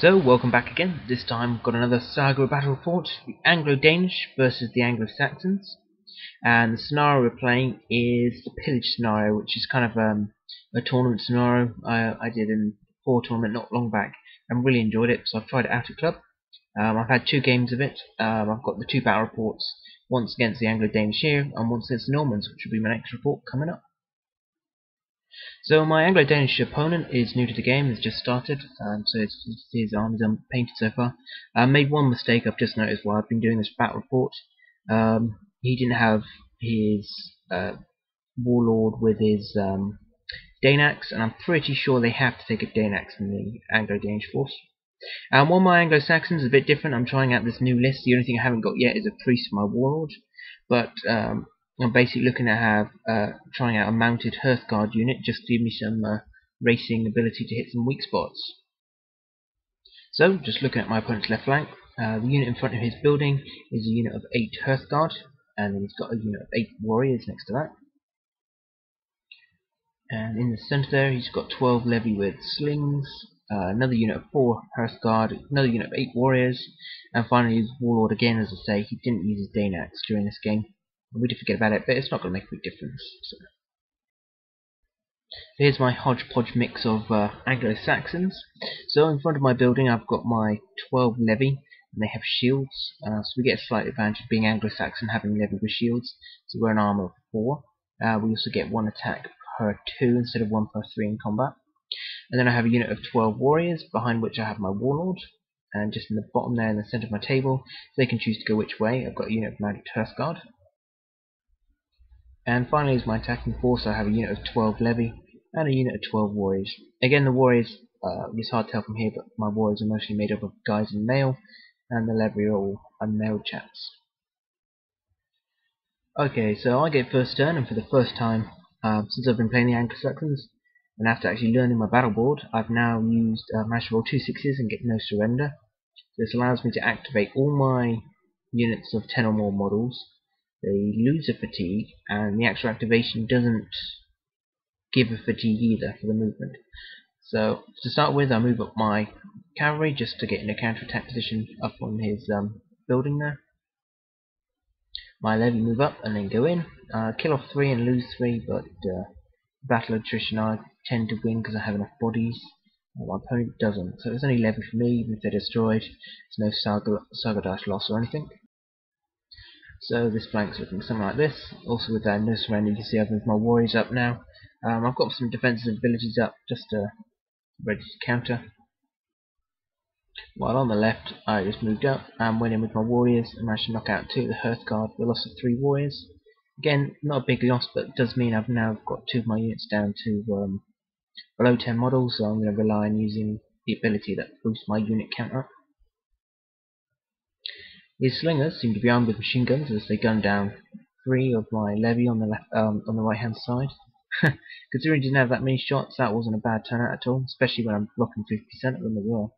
So, welcome back again. This time we've got another Saga battle report, the Anglo-Danish versus the Anglo-Saxons. And the scenario we're playing is the Pillage Scenario, which is kind of a tournament scenario I did in a poor tournament not long back, and really enjoyed it, so I've tried it out at club. I've had 2 games of it. I've got the 2 battle reports, once against the Anglo-Danish here, and once against the Normans, which will be my next report coming up. So my Anglo-Danish opponent is new to the game, has just started, so his arm is unpainted so far. I made one mistake I've just noticed while I've been doing this battle report. He didn't have his warlord with his Danax, and I'm pretty sure they have to take a Danax in the Anglo-Danish force. While my Anglo-Saxons is a bit different, I'm trying out this new list. The only thing I haven't got yet is a priest for my warlord, but I'm basically looking to have trying out a mounted Hearthguard unit just to give me some racing ability to hit some weak spots. So, just looking at my opponent's left flank, the unit in front of his building is a unit of 8 Hearthguard, and then he's got a unit of 8 warriors next to that. And in the centre there, he's got 12 levy with slings, another unit of 4 Hearthguard, another unit of 8 warriors, and finally his warlord again. As I say, he didn't use his Danax during this game. We did forget about it, but it's not going to make a big difference. So here's my hodgepodge mix of Anglo-Saxons. So in front of my building I've got my 12 levy, and they have shields, so we get a slight advantage being Anglo-Saxon having levy with shields, so we're an armour of 4. We also get 1 attack per 2 instead of 1 per 3 in combat. And then I have a unit of 12 warriors, behind which I have my warlord, and just in the bottom there in the centre of my table, so they can choose to go which way. I've got a unit of mounted Hearthguard. And finally, as my attacking force, I have a unit of 12 levy and a unit of 12 warriors. Again, the warriors, it's hard to tell from here, but my warriors are mostly made up of guys in mail, and the levy are all unmailed chaps. Okay, so I get first turn, and for the first time since I've been playing the Anglo-Saxons, and after actually learning my battle board, I've now used managed to roll 2 6s and get no surrender. So this allows me to activate all my units of 10 or more models. They lose a fatigue, and the actual activation doesn't give a fatigue either for the movement. So to start with, I move up my cavalry just to get in a counter-attack position up on his building there. My levy move up and then go in, kill off 3 and lose 3, but battle attrition I tend to win because I have enough bodies. My opponent doesn't, so it's only levy for me. Even if they're destroyed, there's no Saga dice loss or anything. So this flank's looking something like this. Also with that no surrender, you can see I've moved my warriors up now. I've got some defensive abilities up, just ready to counter. While on the left, I just moved up and went in with my warriors and managed to knock out 2 of the Hearthguard with a loss of 3 warriors. Again, not a big loss, but it does mean I've now got 2 of my units down to below 10 models, so I'm going to rely on using the ability that boosts my unit count up. His slingers seem to be armed with machine guns as they gun down 3 of my levy on the left, on the right hand side. Considering he didn't have that many shots, that wasn't a bad turnout at all, especially when I'm blocking 50% of them as well.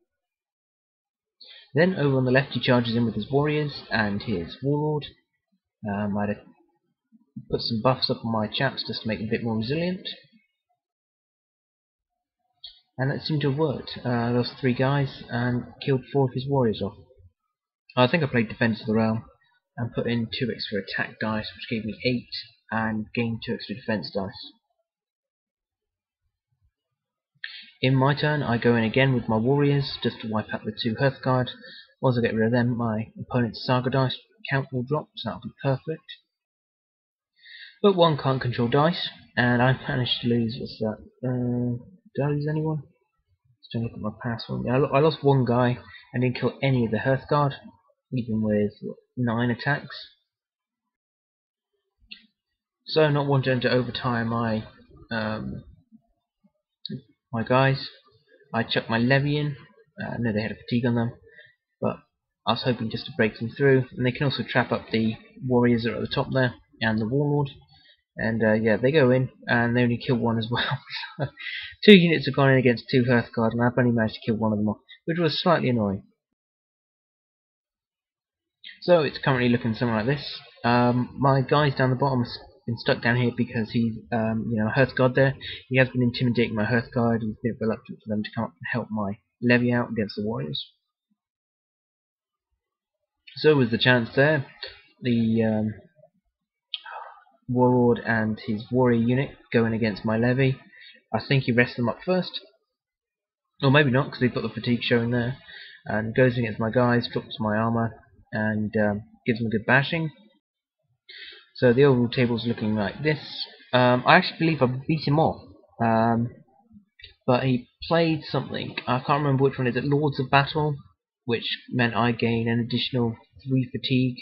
Then over on the left he charges in with his warriors and his warlord. I'd put some buffs up on my chaps just to make them a bit more resilient. And that seemed to have worked. I lost 3 guys and killed 4 of his warriors off. I think I played Defense of the Realm and put in 2 extra attack dice, which gave me 8, and gained 2 extra defense dice. In my turn, I go in again with my warriors just to wipe out the 2 Hearthguard. Once I get rid of them, my opponent's Saga dice count will drop, so that'll be perfect. But one can't control dice, and I managed to lose. What's that? Did I lose anyone? Just trying to look at my past one. Yeah, I lost 1 guy and didn't kill any of the Hearthguard, even with 9 attacks. So not wanting to overtire my my guys, I chucked my levy in. I know they had a fatigue on them, but I was hoping just to break them through. And they can also trap up the warriors that are at the top there and the warlord. And yeah, they go in and they only kill 1 as well. 2 units have gone in against 2 Hearthguard, and I've only managed to kill 1 of them off, which was slightly annoying. So it's currently looking something like this. My guys down the bottom have been stuck down here because he's a Hearthguard there. He has been intimidating my Hearthguard. He's been reluctant for them to come up and help my levy out against the warriors. So was the chance there. The warlord and his warrior unit going against my levy. I think he rests them up first, or maybe not, because they've got the fatigue showing there, and goes against my guys, drops my armor, and gives them a good bashing. So the overall table's looking like this. I actually believe I beat him off, but he played something. I can't remember which one. Is it Lords of Battle, which meant I gain an additional 3 fatigue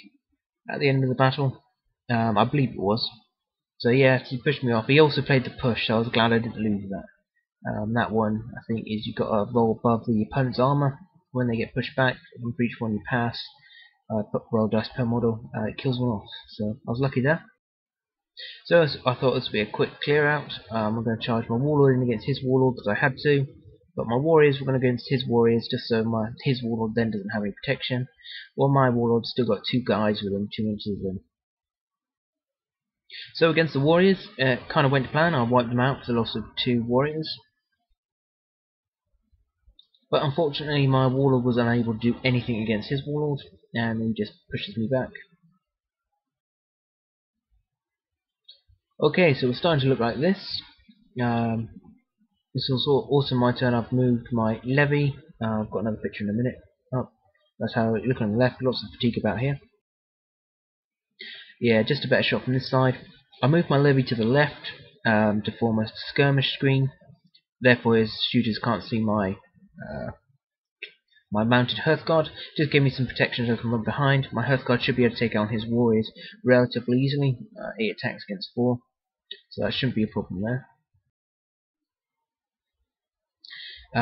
at the end of the battle. I believe it was. So yeah, he pushed me off. He also played the push, so I was glad I didn't lose that. That one, I think, is you've got to roll above the opponent's armor when they get pushed back, and for each one you pass, roll dice per model, it kills one off. So I was lucky there. So I thought this would be a quick clear out. I'm going to charge my warlord in against his warlord because I had to, but my warriors were going to go against his warriors just so his warlord then doesn't have any protection. Well, my warlord's still got 2 guys with him, 2 inches of them. So against the warriors, it kind of went to plan. I wiped them out because I lost 2 warriors. But unfortunately my warlord was unable to do anything against his warlord, and he just pushes me back. Okay, so it's starting to look like this. This is also my turn. I've moved my levy. I've got another picture in a minute. Oh, that's how it looks on the left. Lots of fatigue about here. Yeah, just a better shot from this side. I moved my levy to the left to form a skirmish screen. Therefore his shooters can't see my mounted Hearthguard. Just give me some protection so I can run behind. My Hearthguard should be able to take on his warriors relatively easily. 8 attacks against 4, so that shouldn't be a problem there.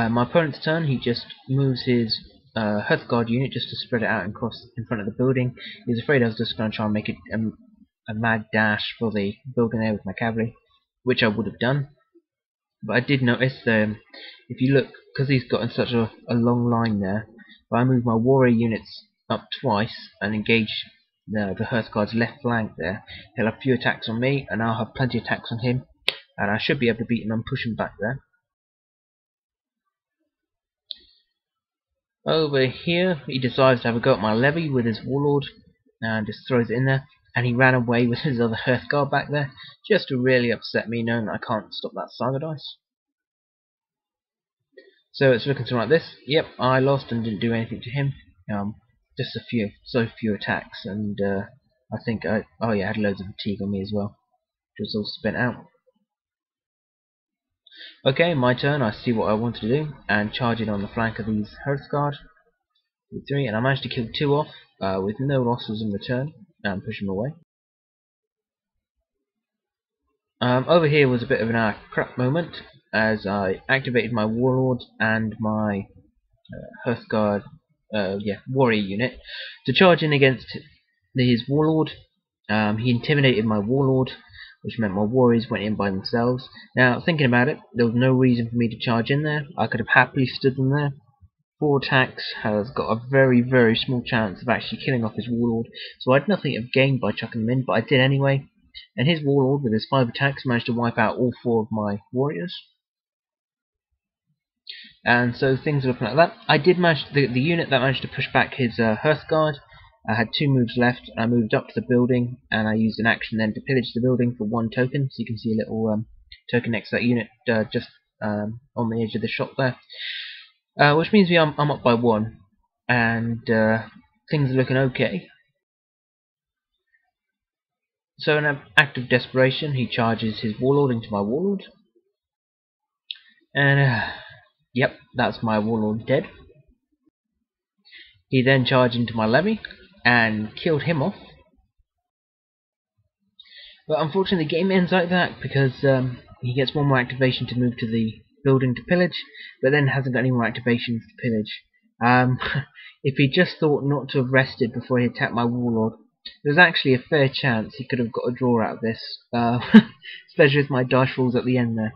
My opponent's turn, he just moves his Hearthguard unit just to spread it out across in front of the building. He's afraid I was just going to try and make a mad dash for the building there with my cavalry, which I would have done. But I did notice if you look, because he's got such a long line there, if I move my warrior units up twice and engage the Hearthguard's left flank there, he'll have few attacks on me and I'll have plenty of attacks on him, and I should be able to beat him and push him back there. Over here he decides to have a go at my levy with his warlord and just throws it in there, and he ran away with his other Hearthguard back there just to really upset me, knowing that I can't stop that Saga dice. So it's looking something like this. Yep, I lost and didn't do anything to him. Just so few attacks, and I think I had loads of fatigue on me as well, which was all spent out. Okay, my turn. I see what I wanted to do and charge it on the flank of these Hearthguard with 3, and I managed to kill 2 off with no losses in return and push them away. Over here was a bit of an crap moment as I activated my warlord and my Hearthguard warrior unit to charge in against his warlord. He intimidated my warlord, which meant my warriors went in by themselves. Now, thinking about it, there was no reason for me to charge in there. I could have happily stood them there. 4 attacks has got a very, very small chance of actually killing off his warlord, so I had nothing of gain by chucking them in, but I did anyway. And his warlord, with his 5 attacks, managed to wipe out all 4 of my warriors. And so things are looking like that. I did manage, the unit that managed to push back his Hearthguard, I had 2 moves left. I moved up to the building, and I used an action then to pillage the building for 1 token. So you can see a little token next to that unit just on the edge of the shot there. Which means I'm up by 1, and things are looking okay. So in an act of desperation, he charges his warlord into my warlord, and yep, that's my warlord dead. He then charged into my levy and killed him off. But unfortunately the game ends like that because he gets 1 more activation to move to the building to pillage, but then hasn't got any more activations to pillage. If he just thought not to have rested before he attacked my warlord, there's actually a fair chance he could have got a draw out of this, especially with my dice rolls at the end there.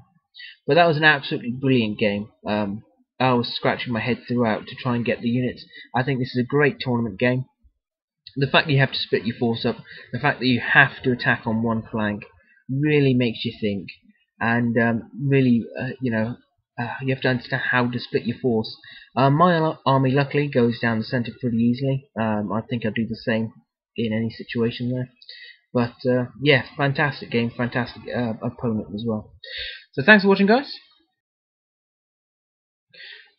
But that was an absolutely brilliant game. I was scratching my head throughout to try and get the units. I think this is a great tournament game. The fact that you have to split your force up, the fact that you have to attack on 1 flank, really makes you think, and really, you have to understand how to split your force. My army luckily goes down the centre pretty easily. I think I'll do the same in any situation there. But yeah, fantastic game, fantastic opponent as well. So thanks for watching, guys.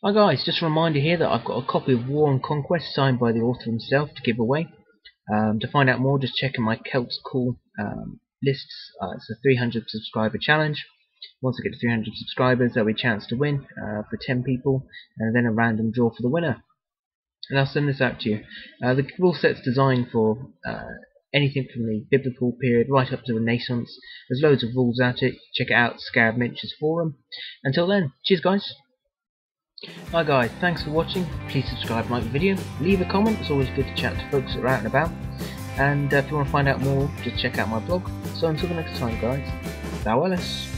Hi guys, just a reminder here that I've got a copy of War and Conquest signed by the author himself to give away. To find out more, just check in my Celts Call lists. It's a 300 subscriber challenge. Once I get to 300 subscribers, there'll be a chance to win for 10 people, and then a random draw for the winner. And I'll send this out to you. The rule set's designed for anything from the biblical period right up to the Renaissance. There's loads of rules at it. Check it out, Scarab Miniatures forum. Until then, cheers guys. Hi guys, thanks for watching. Please subscribe, like the video, leave a comment. It's always good to chat to folks that are out and about. And if you want to find out more, just check out my blog. So until the next time guys, thou Ellis.